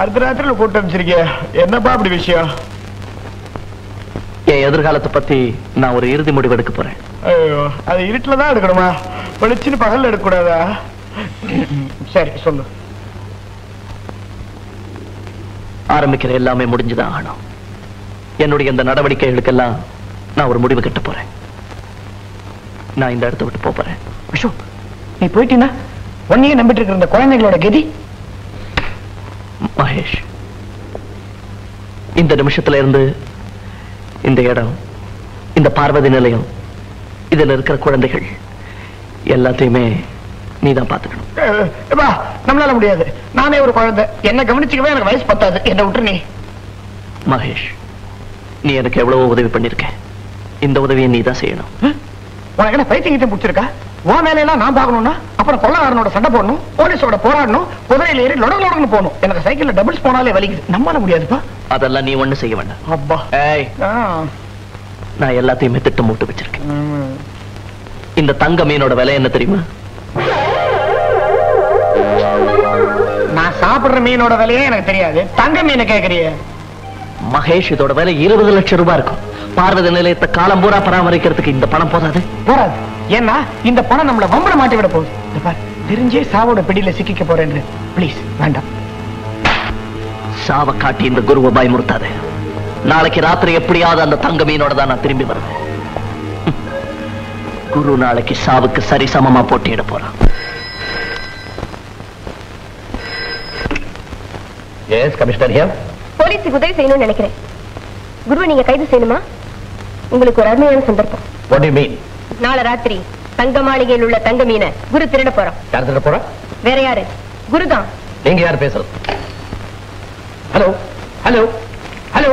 அடுத்த ராத்திரில கூட்டம் அமைச்சிருக்கிய என்னப்பா அப்படி விஷயம்? என் எதிர்காலத்தை பத்தி நான் ஒரு இறுதி முடிவு எடுக்க போறேன். ஐயோ, அது இருட்டுலதான் எடுக்கணுமா? வெளிச்சுன்னு பகல்ல எடுக்க கூடாதா? சரி சொல்லு. ஆரம்பிக்கிற எல்லாமே முடிஞ்சுதான் ஆகணும். என்னுடைய இந்த நடவடிக்கைகளுக்கெல்லாம் நான் ஒரு முடிவு கட்ட போறேன். நான் இந்த இடத்தை விட்டு போறேன். அசோக், நீ போயிட்டீன்னா ஒன்னையே நம்பிட்டு இருக்கிற இந்த குழந்தைகளோட கதி? மகேஷ், இந்த நிமிஷத்துல இருந்து இந்த இடம், இந்த பார்வதி நிலையம், இதுல இருக்கிற குழந்தைகள் எல்லாத்தையுமே நீதான் பாத்துக்கணும். நம்மளால முடியாது. நானே ஒரு குழந்தை, என்ன கவனிச்சுக்கவே எனக்கு வயசு பத்தாது. என்ன விட்டு நீ. மகேஷ், நீ எனக்கு எவ்வளவு உதவி பண்ணிருக்க. இந்த உதவியை நீ தான் செய்யணும். உனக்கு என்ன பைத்தியம் பிடிச்சிருக்கா? உன் வேலையெல்லாம் நான் பார்க்கணும்னா அப்புறம் கொள்ளக்காரனோட சண்டை போடணும், போலீஸோட போராடணும், குதிரையில ஏறி லொடன்னு போகணும். எனக்கு சைக்கிள்ல டபுள்ஸ் போனாலே வலிக்குது. நம்மளால முடியாதுப்பா. அதெல்லாம் நீ ஒண்ணு செய்ய வேண்டாம். அப்பா, நான் எல்லாத்தையுமே திட்டம் போட்டு வச்சிருக்கேன். இந்த தங்க மீனோட விலை என்ன தெரியுமா? நான் சாப்பிடுற மீனோட விலையே எனக்கு தெரியாது. தங்க மீனை கேட்கறிய? மகேஷ், இதோட விலை 20 லட்சம் ரூபாய் இருக்கும். பார்வதி நிலையத்தை காலம் பூரா பராமரிக்கிறதுக்கு இந்த பணம் போதாது. போராது. ஏன்னா இந்த பணம் நம்மள வம்பள மாட்டி விட போகுது. தெரிஞ்சே சாவோட பிடியில சிக்கிக்க போறேன். பிளீஸ் வேண்டாம். சாவ காட்டி இந்த குருவை பயமுறுத்தாது. நாளைக்கு ராத்திரி எப்படியாவது அந்த தங்க மீனோட தான் நான் திரும்பி வருவேன். குரு நாளைக்கு சாவுக்கு சரி சமமா போட்டியிட போறான். Yes commissioner here. போலீஸுக்கு உதவி செய்யணும்னு நினைக்கிறேன். குருவை நீங்க கைது செய்யணுமா? உங்களுக்கு ஒரு அருமையான சந்தர்ப்பம். What do you mean? நாளை ராத்திரி தங்க மாளிகையில் உள்ள தங்க மீனை குரு திருட போறோம். யார் திருட போறா? வேற யாரு? குருதான். நீங்க யார் பேசுறது? Hello hello hello.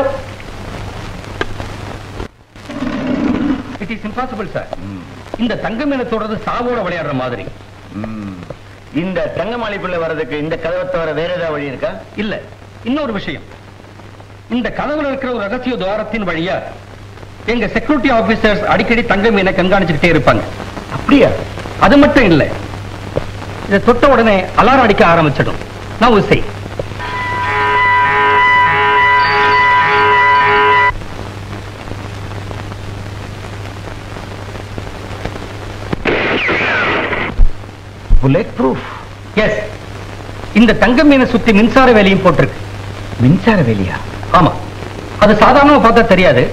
It is impossible sir. இந்த தங்க மீனை தொடர்ந்து சாவோட விளையாடுற மாதிரி. இந்த தங்க மாளிகைக்குள்ள வர்றதுக்கு இந்த கதவை தவிர வேற ஏதாவது வழி இருக்கா? இல்ல, இன்னொரு விஷயம். இந்த கதவுல இருக்கிற ஒரு ரகசிய துவாரத்தின் வழியா எங்க செக்யூரிட்டி ஆபீசர்ஸ் அடிக்கடி தங்க மீனை கண்காணிச்சுக்கிட்டே இருப்பாங்க. அப்படியா? அது மட்டும் இல்ல, இதை தொட்ட உடனே அலாரம் அடிக்க ஆரம்பிச்சிடும். நான் ஒரு செய். Bullet proof. எஸ், இந்த தங்க மீனை சுத்தி மின்சார வேலையும் போட்டிருக்கு. மின்சார வேலையா? ஆமா, அது சாதாரணமா பார்த்தா தெரியாது.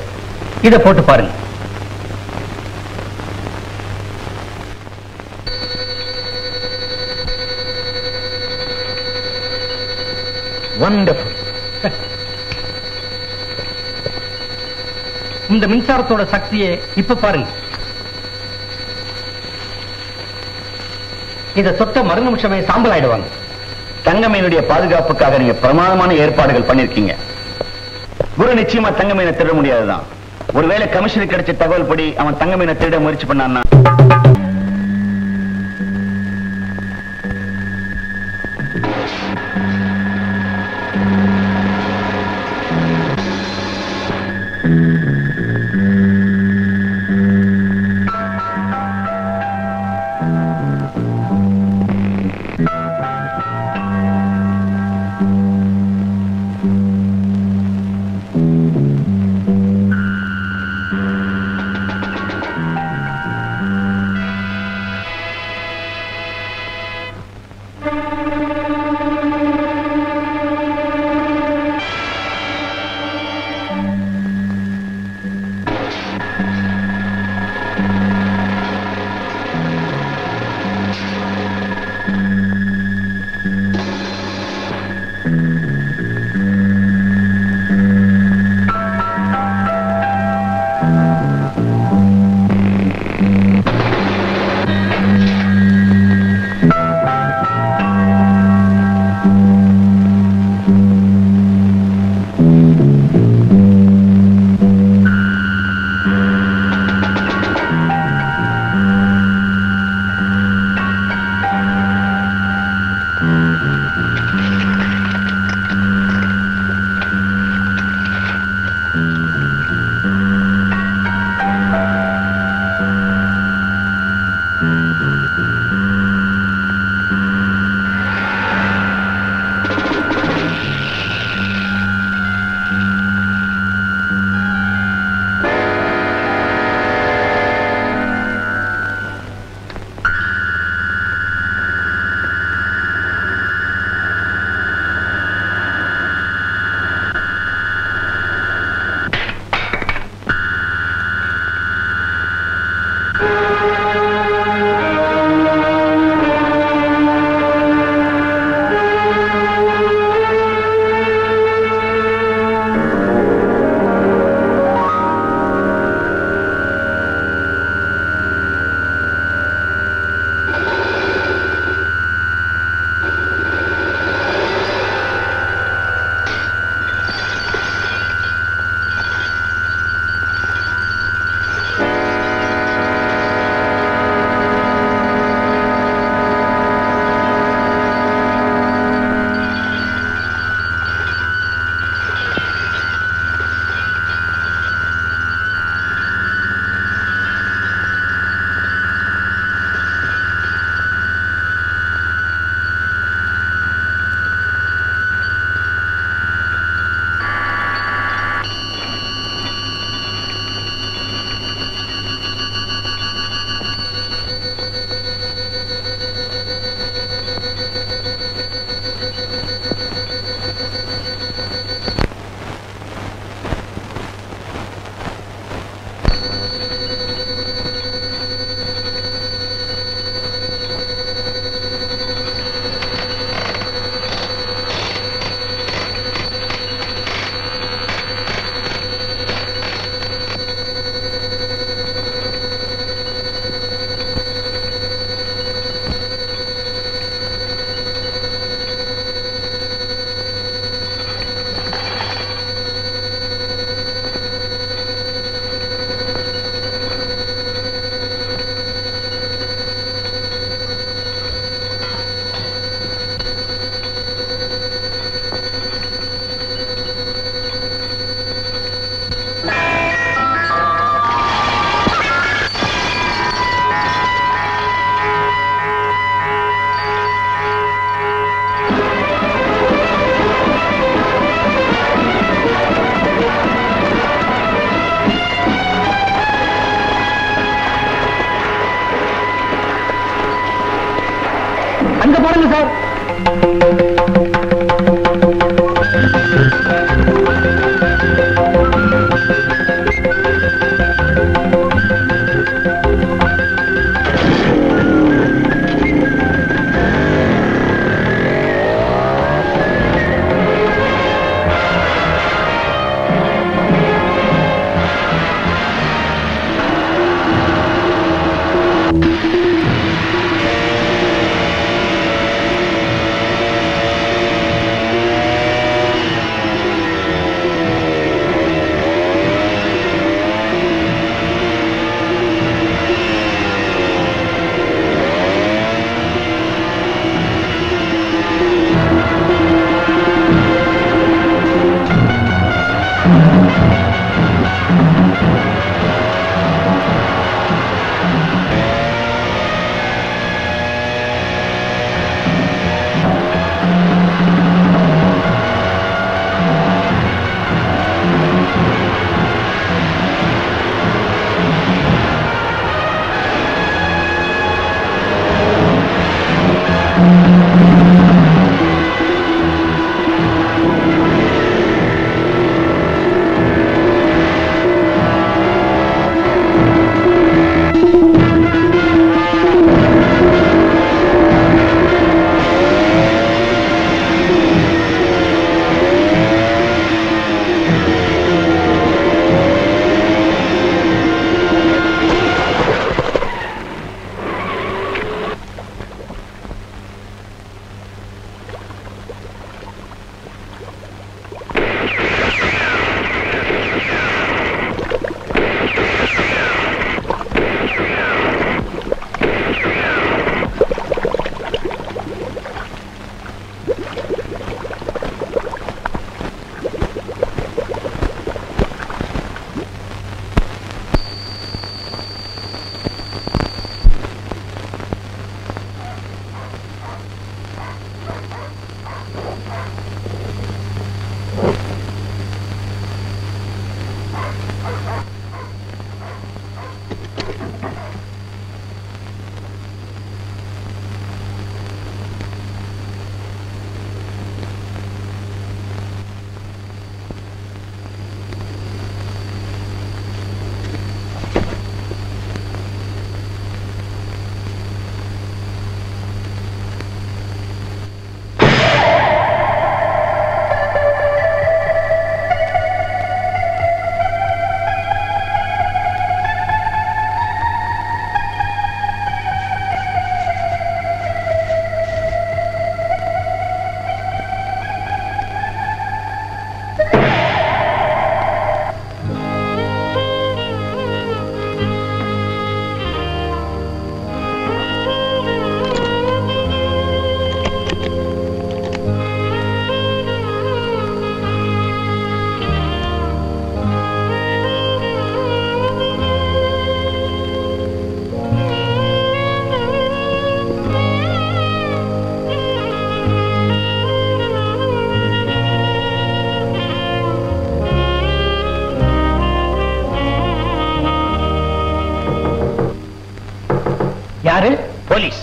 இதை போட்டு பாருங்க. வண்டர்ஃபுல். இந்த மின்சாரத்தோட சக்தியை இப்ப பாருங்க. இதை தொட்ட மறு நிமிஷமே சாம்பல் ஆயிடுவாங்க. தங்கமீனுடைய பாதுகாப்புக்காக நீங்க பிரமாதமான ஏற்பாடுகள் பண்ணிருக்கீங்க. குரு நிச்சயமா தங்கமீனை திருட முடியாதுதான். ஒருவேளை கமிஷனுக்கு கிடைச்ச தகவல் படி அவன் தங்கமீனை திருட முயற்சி பண்ணான்னா அங்க பாருங்க சார். யாரு? போலீஸ்.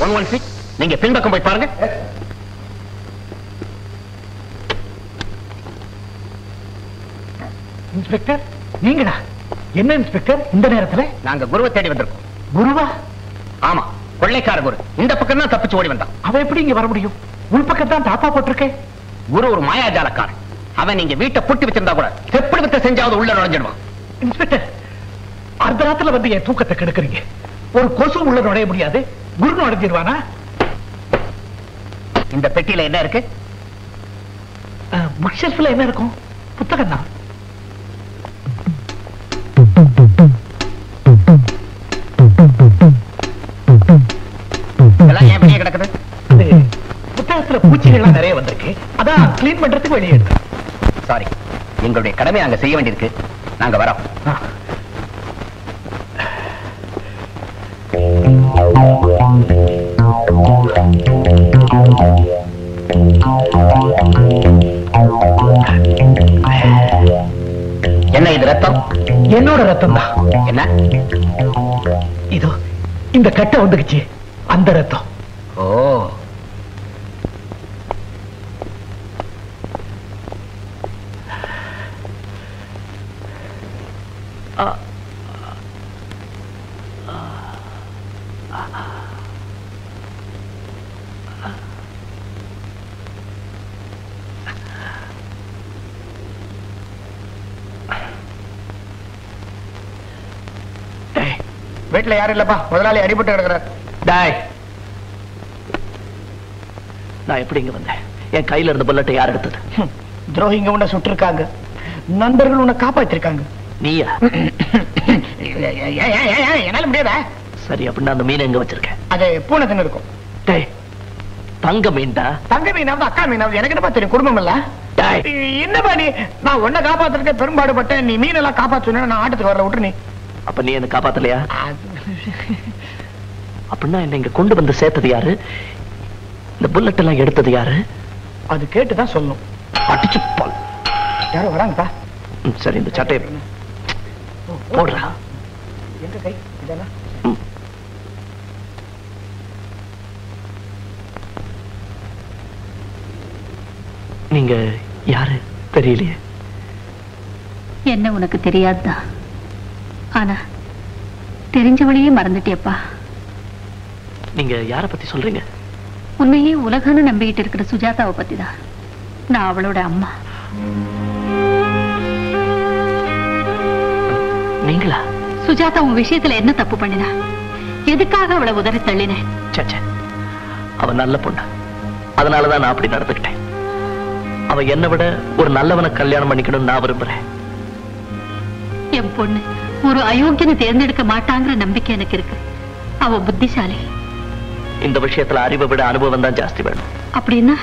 116 நீங்க பின்பக்கம் போய் பாருங்க. இன்ஸ்பெக்டர் நீங்களா? என்ன இன்ஸ்பெக்டர் இந்த நேரத்துல? நாங்க குருவை தேடி வந்திருக்கோம். குருவா? ஆமா, கொள்ளைக்கார குரு. இந்த பக்கம் தான் தப்பிச்சு ஓடி வந்தான். அவன் எப்படி இங்க வர முடியும்? உள் பக்கம் தான் தாப்பா போட்டிருக்கேன். குரு ஒரு மாயாஜாலக்காரன். அவன் நீங்க வீட்டை பூட்டி வச்சிருந்தா கூட எப்படி வித்த செஞ்சாவது உள்ள நுழைஞ்சிடுவான். இன்ஸ்பெக்டர் அர்த்தராத்துல வந்து என் தூக்கத்தை கெடுக்கிறீங்க. ஒரு கொசு உள்ள நுழைய முடியாது, குரு நுழைஞ்சிருவானா? இந்த பெட்டியில என்ன இருக்கு? புக் ஷெல்ஃப்ல என்ன இருக்கும்? புத்தகம் தான். எல்லாம் ஏன் வெளியே கிடக்குது? புத்தகத்துல பூச்சிகள்லாம் நிறைய வந்திருக்கு, அதான் கிளீன் பண்றதுக்கு வெளியே எடுத்து. சாரி, எங்களுடைய கடமை நாங்க செய்ய வேண்டியிருக்கு. நாங்க வரோம். என்ன இது? ரத்தம்? என்னோட ரத்தம் தான். என்ன இதோ இந்த கட்டை வந்துக்குச்சு, அந்த ரத்தம். ஓ, வீட்டுல யாரும் இல்லப்பா, முதலாளி அடிபட்டு கிடக்குறார். டாய், நான் எப்படி இங்க வந்தேன்? என் கையில இருந்த புல்லட்டை யார் எடுத்தது? துரோகிங்க உன்னை சுட்டிருக்காங்க, நண்பர்கள் உன்னை காப்பாத்திருக்காங்க. நீயா? என்னால முடியாதா? சரி, அப்படின்னா அந்த மீன் எங்க வச்சிருக்கேன்? அது பூனை தின்னு இருக்கும். டேய், தங்க மீன்டா? தங்க மீனாவது அக்கா மீனாவது எனக்கு என்ன தெரியும், குடும்பம் இல்ல. டேய், என்னப்பா நீ, நான் உன்னை காப்பாத்துறதுக்கு பெரும்பாடுபட்டேன், நீ மீனெல்லாம் காப்பாத்து, நான் ஆட்டத்துக்கு வரல, விட்டு. நீ அப்ப நீ என்ன காப்பாத்தலையா? அப்படின்னா என்ன இங்க கொண்டு வந்து சேர்த்தது யாரு? இந்த புல்லட் எல்லாம் எடுத்தது யாரு? அது கேட்டுதான் சொல்லணும். அடிச்சு பால். யாரோ வராங்கப்பா. சரி, இந்த சட்டையை போடுறா. எங்க கை இதெல்லாம்? நீங்க யாரு தெரியலையே. என்ன உனக்கு தெரியாதுதான், ஆனா தெரிஞ்சவளையே மறந்துட்டியப்பா. நீங்க யார பத்தி சொல்றீங்க? உன்னையே உலகன்னு நம்பிக்கிட்டு இருக்கிற சுஜாதாவை பத்தி தான். நான் அவளோட அம்மா. நீங்களா? சுஜாதா உன் விஷயத்துல என்ன தப்பு பண்ணினா? எதுக்காக அவளை உதறி தள்ளினேன்? சச்சா, அவ நல்ல பொண்ணு, அதனாலதான் நான் அப்படி நடந்துக்கிட்டேன். அவ என்னை விட ஒரு நல்லவனை கல்யாணம் பண்ணிக்கணும்னு நான் விரும்புறேன். என் பொண்ணு ஒரு அயோக்கியனை தேர்ந்தெடுக்க மாட்டாங்கிற நம்பிக்கை எனக்கு இருக்கு. அவ புத்திசாலி. இந்த விஷயத்துல அறிவை விட அனுபவம் தான் ஜாஸ்தி வேணும். அப்படின்னா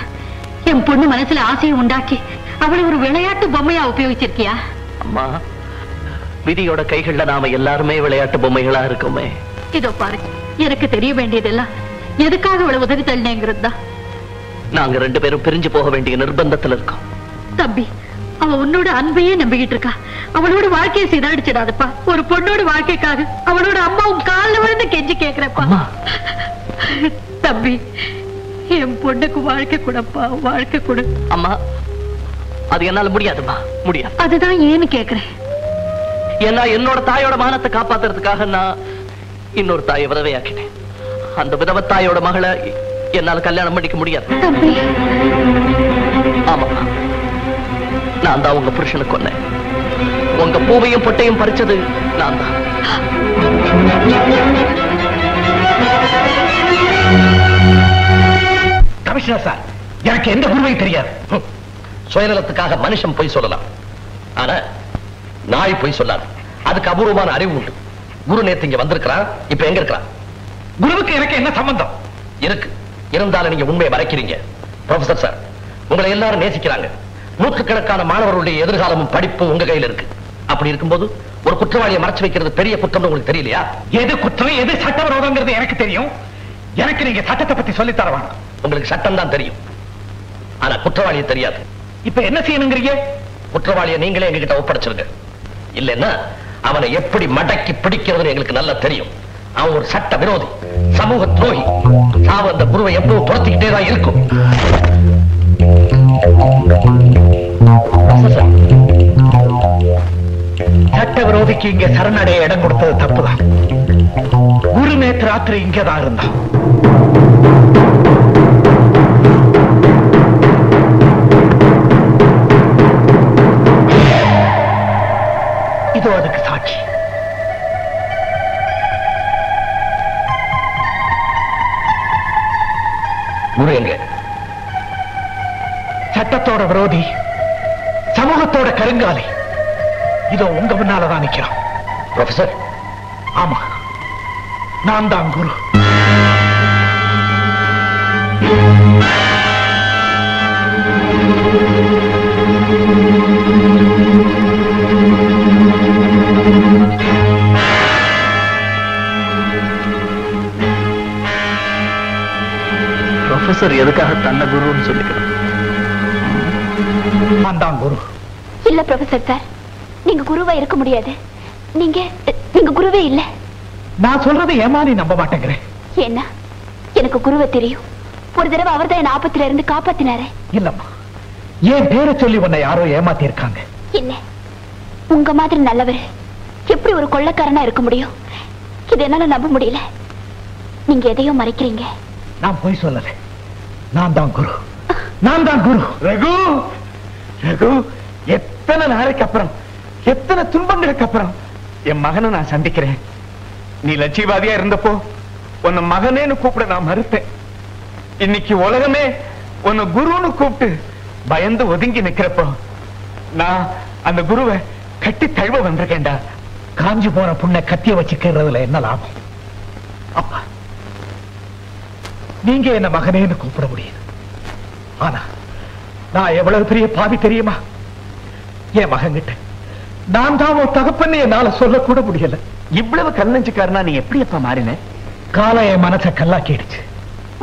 என் பொண்ணு மனசுல ஆசையை உண்டாக்கி அவளை ஒரு விளையாட்டு பொம்மையா உபயோகிச்சிருக்கியா? அம்மா, விதியோட கைகள்ல நாம எல்லாருமே விளையாட்டு பொம்மைகளா இருக்கோமே. இதோ பாரு, எனக்கு தெரிய வேண்டியதெல்லாம் எதுக்காக அவளை உதவி தள்ளினேங்கிறது தான். நாங்க 2 பேரும் பிரிஞ்சு போக வேண்டிய நிர்பந்தத்துல இருக்கோம். தம்பி, அவ உன்னோட அன்பையே நம்பிக்கிட்டு இருக்கா. அவளோட வாழ்க்கையை சிதாடிச்சிடாதப்பா. ஒரு பொண்ணோட வாழ்க்கைக்காக அவளோட அம்மா உன் காலில் விழுந்து கெஞ்சி கேக்குறப்பா. தம்பி, என் பொண்ணுக்கு வாழ்க்கை கூடப்பா, வாழ்க்கை கொடு. அம்மா, அது என்னால முடியாதுமா, முடியாது. அதுதான் ஏன்னு கேக்குறேன். ஏன்னா என்னோட தாயோட மானத்தை காப்பாத்துறதுக்காக நான் இன்னொரு தாயை விதவையாக்கினேன். அந்த விதவ தாயோட மகளை என்னால கல்யாணம் பண்ணிக்க முடியாது. தம்பி, ஆமா, நான் தான் உங்க புருஷனை கொன்னேன். உங்க பூவையும் பொட்டையும் பறிச்சது நான் தான். கமிஷனர் சார், எனக்கு எந்த குருவையும் தெரியாது. சுயநலத்துக்காக மனுஷன் போய் சொல்லலாம், ஆனா நாய் போய் சொல்லாது. அதுக்கு அபூர்வமான அறிவு உண்டு. குரு நேத்து இங்க வந்திருக்கிறான், இப்ப எங்க இருக்கிறான்? குருவுக்கு எனக்கு என்ன சம்பந்தம் இருக்கு? இருந்தாலும் நீங்க உண்மையை மறைக்கிறீங்க. ப்ரொஃபசர் சார், உங்களை எல்லாரும் நேசிக்கிறாங்க. நூற்றுக்கணக்கான மாணவர்களுடைய எதிர்காலமும் படிப்பும் உங்க கையில இருக்கு. அப்படி இருக்கும்போது ஒரு குற்றவாளியை மறைச்சு வைக்கிறது பெரிய குற்றம் உங்களுக்கு தெரியலையா? எது குற்றம் எது சட்டவிரோதங்கிறது எனக்கு தெரியும். எனக்கு நீங்க சட்டத்தை பத்தி சொல்லி தரவாங்க. உங்களுக்கு சட்டம் தான் தெரியும், ஆனா குற்றவாளியை தெரியாது. இப்ப என்ன செய்யணுங்கிறீங்க? குற்றவாளியை நீங்களே எங்ககிட்ட ஒப்படைச்சிருங்க. இல்லைன்னா அவனை எப்படி மடக்கி பிடிக்கிறதுன்னு எங்களுக்கு நல்லா தெரியும். அவன் ஒரு சட்ட விரோதி, சமூக துரோகி. சாவு அந்த குருவை எப்பவும் துரத்திக்கிட்டே தான் இருக்கும். சட்ட விரோதிக்கு இங்க சரணடைய இடம் கொடுத்தது தப்புதான். குரு நேற்று ராத்திரி இங்கதான் இருந்தான். இதோ அதுக்கு சாட்சி. குரு எங்க? சட்டத்தோட விரோதி, சமூகத்தோட கருங்காலி. இதோ உங்க முன்னாலதான் நிக்கிறான். ப்ரொஃபசர், ஆமா, நான் தான் குரு. ப்ரொஃபசர் எதுக்காக தன்னை குருன்னு சொல்லிக்கிறேன்? நான் தான் குரு. இல்ல ப்ரொஃபசர் சார், நீங்க குருவா இருக்க முடியாது. நீங்க குருவே இல்ல. நான் சொல்றது ஏமா நீ நம்ப மாட்டேங்கிறேன். என்ன, எனக்கு குருவை தெரியும். ஒரு தடவை அவர்தான் என் ஆபத்துல இருந்து காப்பாத்தினாரு. இல்லம்மா, ஏன் பேரை சொல்லி உன்னை யாரோ ஏமாத்தி இருக்காங்க. இல்ல, உங்க மாதிரி நல்லவர் எப்படி ஒரு கொள்ளைக்காரனா இருக்க முடியும்? இது என்னால நம்ப முடியல. நீங்க எதையும் மறைக்கிறீங்க. நான் போய் சொல்லல. நான் தான் குரு. நான் தான் குரு. ரகு, ரகு, எத்தனை நாளைக்கு அப்புறம், எத்தனை துன்பங்களுக்கு அப்புறம் என் மகனை நான் சந்திக்கிறேன். நீ லட்சியவாதியா இருந்தப்போ உன்னை மகனேன்னு கூப்பிட நான் மறுத்தேன். இன்னைக்கு உலகமே உன்னை குருன்னு கூப்பிட்டு பயந்து ஒதுங்கி நிக்கிறப்போ நான் அந்த குருவை கட்டி தழுவ வந்திருக்கேன்டா. காஞ்சி போன புண்ணை கத்திய வச்சுக்கிறதுல என்ன லாபம்? அப்பா, நீங்க என்ன மகனேன்னு கூப்பிட முடியுது. ஆனா நான் எவ்வளவு பெரிய பாவி தெரியுமா? என் மகன்கிட்ட நான் தான் ஒரு தகப்பன்னு என்னால சொல்லக்கூட முடியல. இவ்வளவு கல்லஞ்சுக்காரனா நீ எப்படி எப்ப மாறின? காலம் என் மனசை கல்லாக்கிடுச்சு,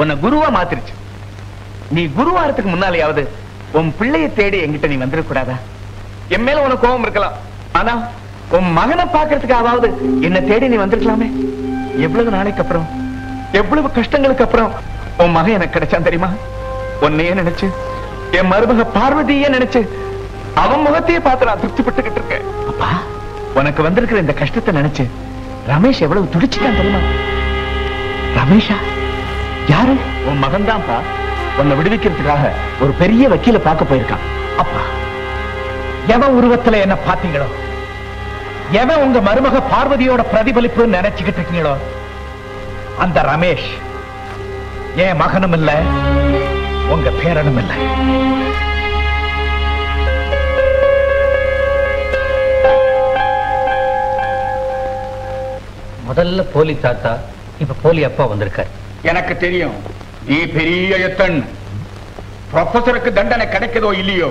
உன்னை குருவா மாத்திருச்சு. நீ குருவாரத்துக்கு முன்னாலேயாவது உன் பிள்ளைய தேடி என்கிட்ட நீ வந்துடக்கூடாதா? என் மேல உனக்கு கோபம் இருக்கலாம், ஆனா உன் மகனை பாக்குறதுக்காவது என்ன தேடி நீ வந்திருக்கலாமே. எவ்வளவு நாளைக்கு அப்புறம், எவ்வளவு கஷ்டங்களுக்கு அப்புறம் உன் மகன் எனக்கு கிடைச்சான் தெரியுமா? உன்னையே நினைச்சு, என் மருமக பார்வதியே நினைச்சு அவன் முகத்தையே பார்த்து நான் திருப்திப்பட்டுக்கிட்டு இருக்கேன். அப்பா, உனக்கு வந்திருக்கிற இந்த கஷ்டத்தை நினைச்சு ரமேஷ் எவ்வளவு துடிச்சுட்டான் தெரியுமா? ரமேஷா? யாரு? உன் மகன் தான்ப்பா. உன்னை விடுவிக்கிறதுக்காக ஒரு பெரிய வக்கீல பார்க்க போயிருக்கான். அப்பா, எவன் உருவத்துல என்ன பாத்தீங்களோ, எவன் உங்க மருமக பார்வதியோட பிரதிபலிப்பு நினைச்சுக்கிட்டு இருக்கீங்களோ, அந்த ரமேஷ் என் மகனும் இல்ல, உங்க பேரனும் இல்ல. முதல்ல போலி தாத்தா, இப்ப போலி அப்பா வந்திருக்காரு. எனக்கு தெரியும் நீ பெரிய எத்தன். ப்ரொஃபசருக்கு தண்டனை கிடைக்குதோ இல்லையோ,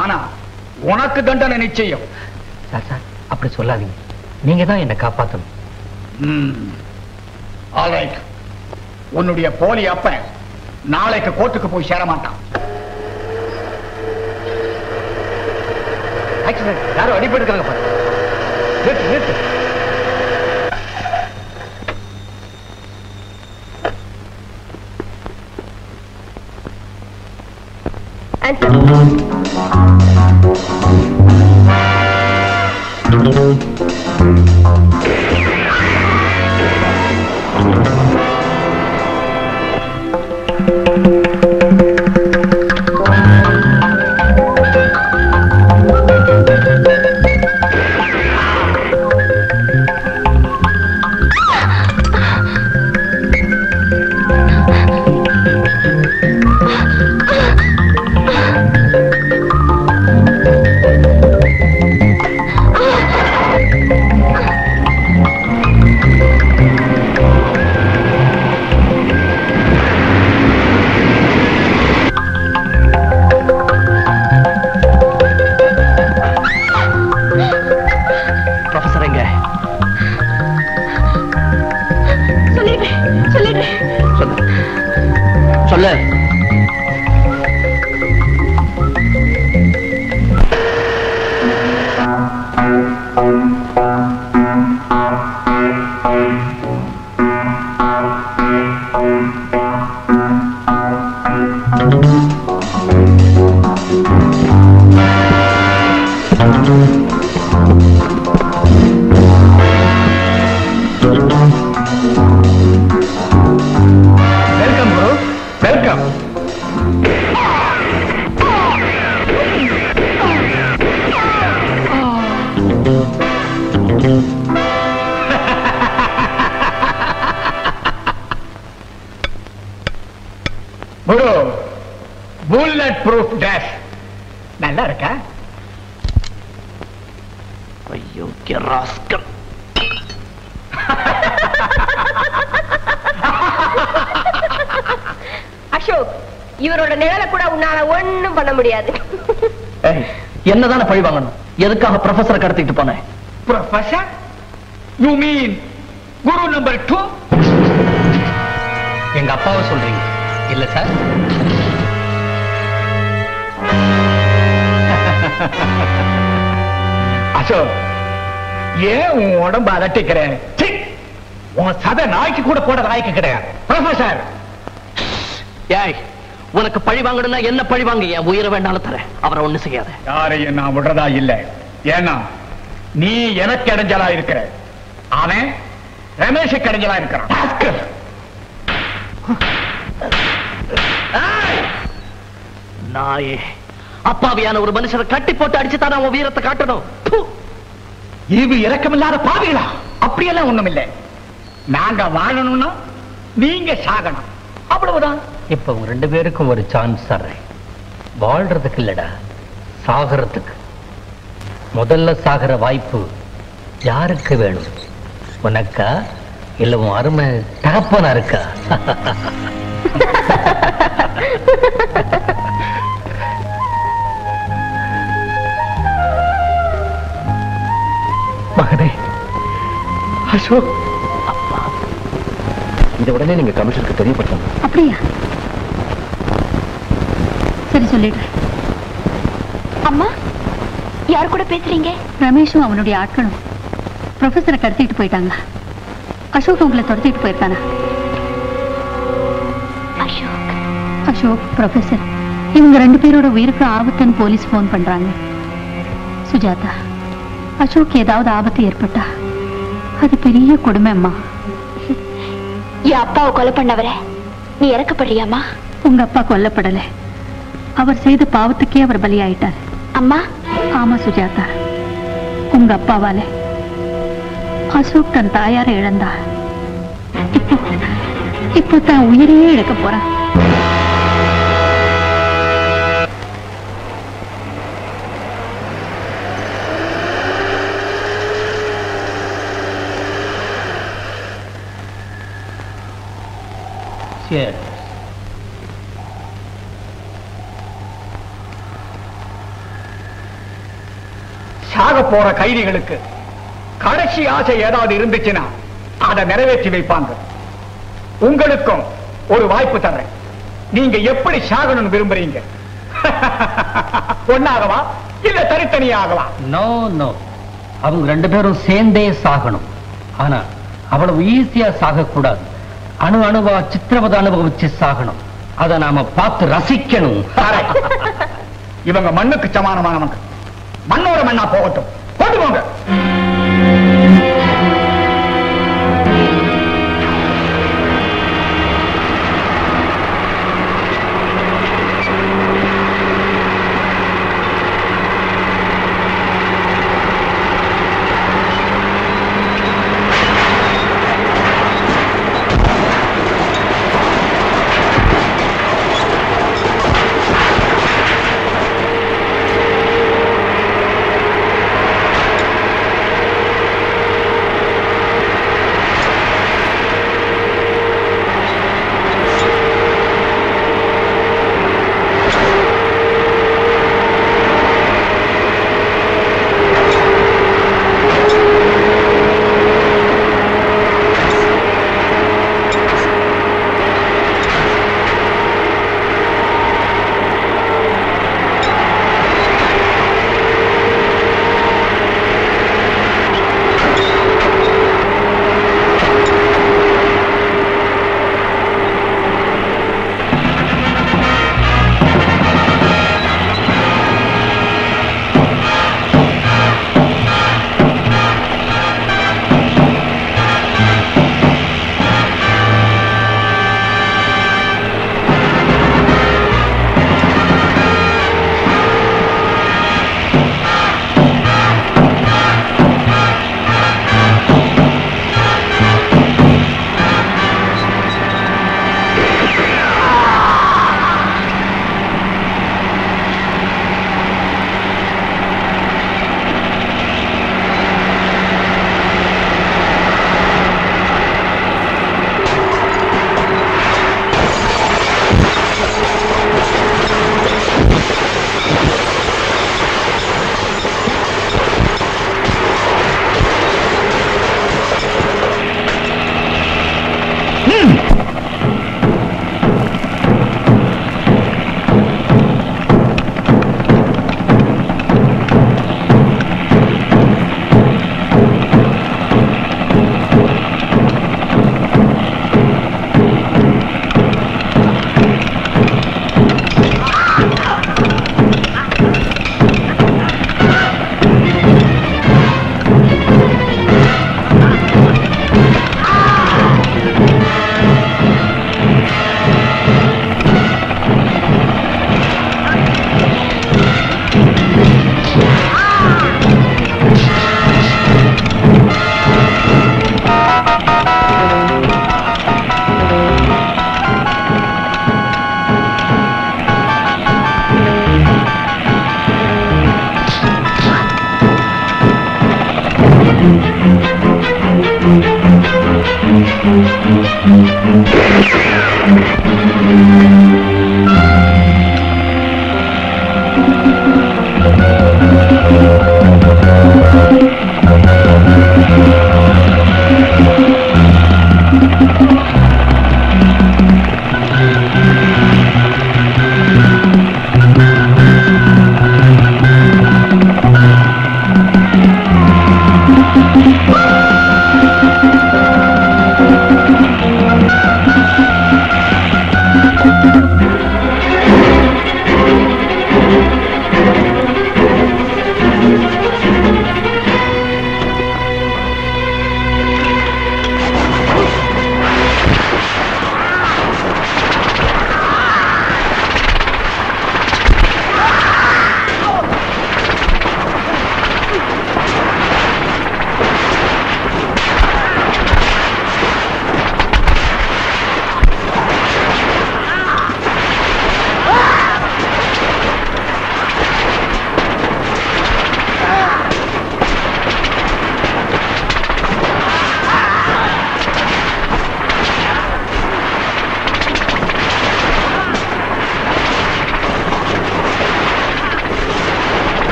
ஆனா உனக்கு தண்டனை நிச்சயம். சார் சார், அப்படி சொல்லாதீங்க. நீங்க தான் என்ன காப்பாத்தணும். ஆல்ரைட், உன்னுடைய போலி அப்ப நாளைக்கு கோர்ட்டுக்கு போய் சேர மாட்டான். யாரும் அடிபடுக்கிறாங்க பாரு. நிறுத்து, நிறுத்து. புல்லட் ப்ரூஃப் டேஷ் நல்லா இருக்கா? ஐயோ ராஸ்கல். அசோக், இவரோட நிழலை கூட உன்னால ஒண்ணும் பண்ண முடியாது. என்னதான பழி வாங்கணும்? எதுக்காக ப்ரொஃபசரை கடத்திட்டு போனேன்? Professor? You mean Guru number 2? எங்க அப்பாவை சொல்றீங்க இல்ல சார்? அசோக், ஏன் உன் உடம்பு அதட்டிக்கிறேன்? உன் சதை நாய்க்கு கூட போட லாய்க்கு கிடையாது. ப்ரொஃபசர், ஏய், உனக்கு பழி வாங்கணும்னா என்ன பழி வாங்க, என் உயிரை வேண்டாலும் தரேன். அவரை ஒண்ணு செய்யாத. யாரையும் நான் விடுறதா இல்ல. ஏன்னா நீ எனக்கு இடைஞ்சலா இருக்கிற, அவன் ரமேஷுக்கு இடைஞ்சலா இருக்கிறான். நாயே, அப்பாவியான ஒரு மனுஷரை கட்டி போட்டு அடிச்சுதான் அவன் வீரத்தை காட்டணும். இது இரக்கமில்லாத பாவிகளா? அப்படியெல்லாம் ஒண்ணும் இல்லை. நாங்க வாழணும்னா நீங்க சாகணும், அவ்வளவுதான். இப்ப உங்க 2 பேருக்கும் ஒரு சான்ஸ் தர்றேன். வாழ்றதுக்கு இல்லடா, சாகறதுக்கு. முதல்ல சாகர வாய்ப்பு யாருக்கு வேணும்? உனக்கா இல்ல உன் அருமை தகப்பனா இருக்கா? மகனே அசோக், இதை உடனே நீங்க கமிஷனருக்கு தெரியப்படுத்தணும். அப்படியா? சரி, சொல்லிடுறேன். அம்மா, யார் கூட பேசுறீங்க? ரமேஷும் அவனுடைய ஆட்களும் ப்ரொஃபஸரை கடத்திட்டு போயிட்டாங்க. அசோக் உங்களை துரத்திட்டு போயிருக்கானா? அசோக்? அசோக், ப்ரொஃபஸர், இவங்க 2 பேரோட உயிருக்கு ஆபத்துன்னு போலீஸ் போன் பண்றாங்க. சுஜாதா, அசோக் ஏதாவது ஆபத்து ஏற்பட்டா அது பெரிய கொடுமை அம்மா. என் அப்பாவை கொலை பண்ணவர நீ இறக்கப்படுறியாமா? உங்க அப்பா கொல்லப்படல, அவர் செய்த பாவத்துக்கே அவர் பலியாயிட்டார். அம்மா? ஆமா சுஜாதா, உங்க அப்பாவால அசோக் தன் தாயாரை இழந்தா. இப்போ தான் உயிரையே இழக்க போறான். சாக போற கைதிகளுக்கு கடைசி ஆசை ஏதாவது இருந்துச்சுன்னா அதை நிறைவேற்றி வைப்பாங்க. உங்களுக்கும் ஒரு வாய்ப்பு தர்றேன். நீங்க எப்படி சாகணும்னு விரும்புறீங்க? ஒன்னாகவா இல்ல தனித்தனியாகவா? நோ நோ, அவங்க 2 பேரும் சேர்ந்தே சாகணும். ஆனா அவ்வளவு ஈஸியா சாகக்கூடாது. அணு அணுவா சித்திரவதை அனுபவிச்சு சாகணும். அதை நாம பார்த்து ரசிக்கணும். இவங்க மண்ணுக்கு சமானமானவங்க. மண்ணோட மண்ணா போகட்டும், கொண்டு போங்க.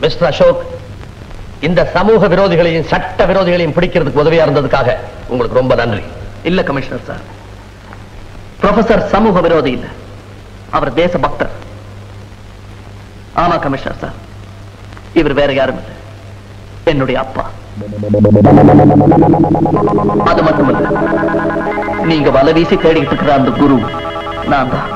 மிஸ்டர் அசோக், இந்த சமூக விரோதிகளையும் சட்ட விரோதிகளையும் பிடிக்கிறதுக்கு உதவியா இருந்ததுக்காக உங்களுக்கு ரொம்ப நன்றி. இல்ல கமிஷனர் சார், ப்ரொஃபசர் சமூக விரோதி இல்ல, அவர் தேச பக்தர். ஆமா கமிஷனர் சார், இவர் வேற யாரும் இல்லை, என்னுடைய அப்பா. அது மட்டுமல்ல, நீங்க வலை வீசி தேடிக்கிட்டு இருக்கிற அந்த குரு நான் தான்.